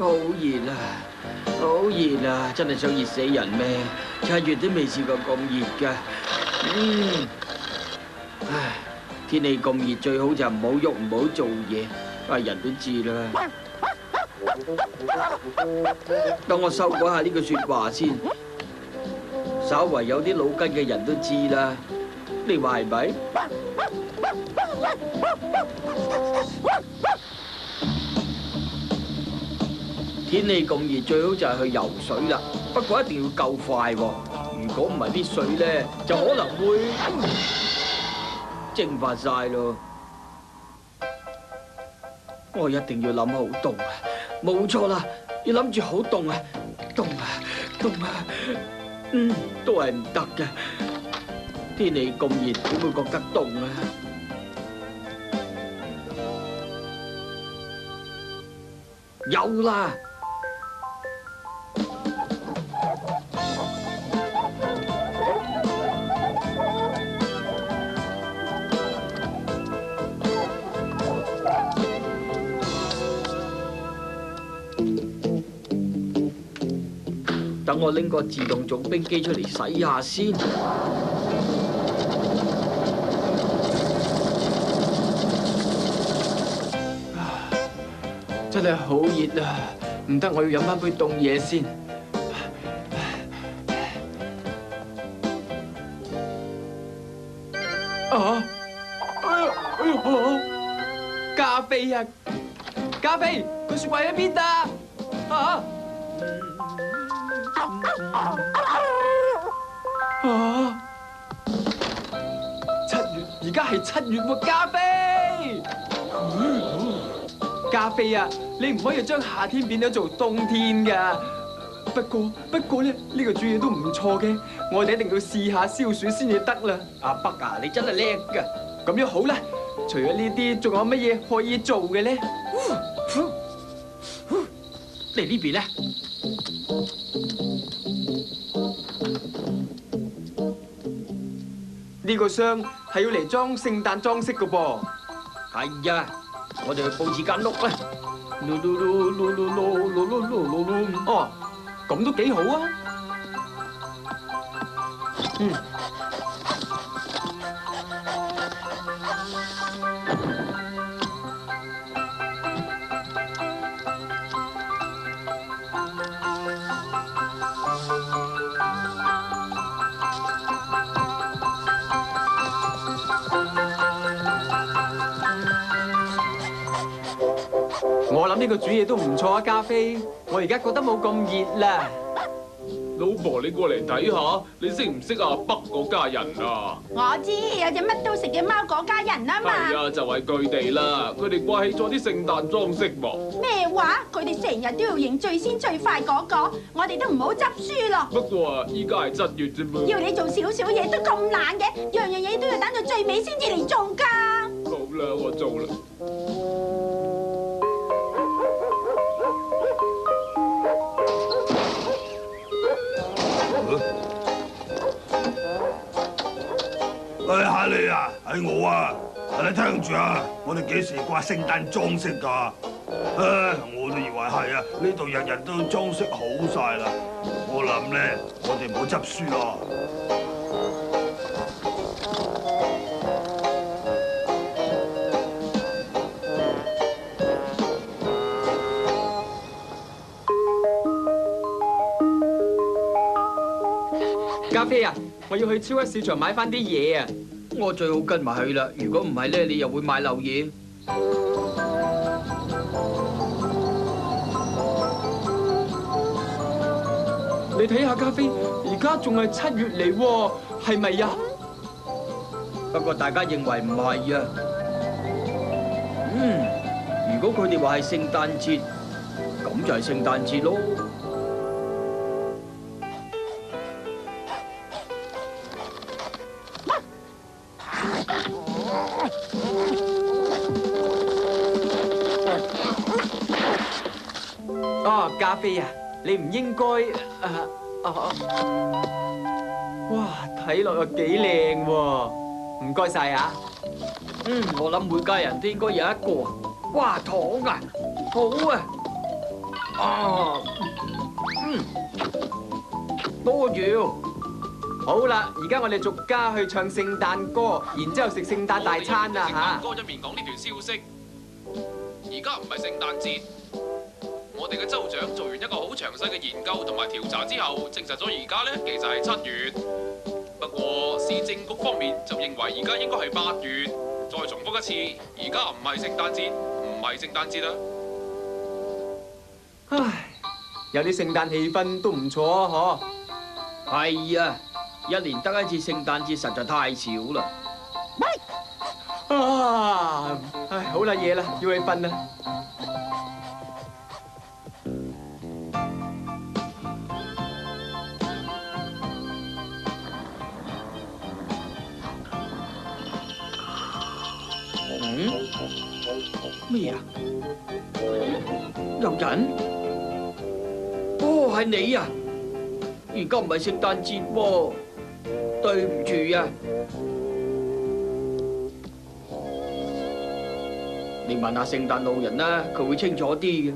好熱啊！好熱啊！真係想熱死人咩？7月都未試過咁熱㗎。唉，天氣咁熱，最好就唔好喐，唔好做嘢。係人都知啦。等我修改下呢句説話先，稍為有啲腦筋嘅人都知啦。你話係咪？天氣咁熱，最好就係去游水啦。不過一定要夠快喎，如果唔係啲水咧，就可能會蒸發晒咯。我一定要諗好凍啊！冇錯啦，要諗住好凍啊！凍啊！凍啊！都係唔得嘅。天氣咁熱，點會覺得凍啊？有啦！等我拎個自動總冰機出嚟洗下先。真係好熱啊！唔得，我要飲翻杯凍嘢先。啊！哎呀！加菲啊！加菲，個雪櫃喺邊啊？啊！而家係7月喎，加菲。加菲啊，你唔可以將夏天變咗做冬天㗎。不過咧，呢個主意都唔錯嘅，我哋一定要試下消暑先至得啦。阿北啊，你真係叻㗎！咁樣好啦，除咗呢啲，仲有乜嘢可以做嘅咧？嚟呢邊咧？呢個箱係要嚟裝聖誕裝飾㗎噃。係呀，我哋去佈置間屋啦。哦，咁都幾好啊。我諗呢個主意都唔錯啊，加菲。我而家覺得冇咁熱啦。老婆，你過嚟睇下，你識唔識阿北嗰家人啊？我知有隻乜都食嘅貓嗰家人啊嘛。係啊，就係佢哋啦。佢哋掛起咗啲聖誕裝飾喎。咩話？佢哋成日都要影最先最快嗰個，我哋都唔好執輸咯。不過啊，依家係7月啫嘛。要你做少少嘢都咁懶嘅，樣樣嘢都要等到最尾先至嚟做㗎。好啦，我做啦。喂，哈利啊，係我啊！你聽住啊，我哋幾時掛聖誕裝飾㗎？我都以為係啊，呢度日日都裝飾好晒啦。我諗咧，我哋唔好執輸咯。加菲啊，我要去超級市場買翻啲嘢啊！我最好跟埋去啦，如果唔係咧，你又會買漏嘢。你睇下加菲，而家仲係7月嚟喎，係咪呀？不過大家認為唔係啊。如果佢哋話係聖誕節，咁就係聖誕節咯。哦，加菲啊，你唔應該哇，睇落又幾靚喎，唔該晒啊！我諗每家人都應該有一個。哇，糖啊，好啊！啊，多謝。好啦，而家我哋逐家去唱聖誕歌，然之後食聖誕大餐啦嚇。歌一面講呢條消息，而家唔係聖誕節。我哋嘅州長做完一個好詳細嘅研究同埋調查之後，證實咗而家呢其實係7月。不過市政局方面就認為而家應該係8月。再重複一次，而家唔係聖誕節，唔係聖誕節啦。唉，有啲聖誕氣氛都唔錯啊，係啊，一年得一次聖誕節實在太少啦。嗬。啊，唉，好啦，夜啦，要去瞓啦。咩啊？有人？哦，係你啊！而家唔係聖誕節喎，對唔住啊！你問下聖誕老人啦，佢會清楚啲嘅。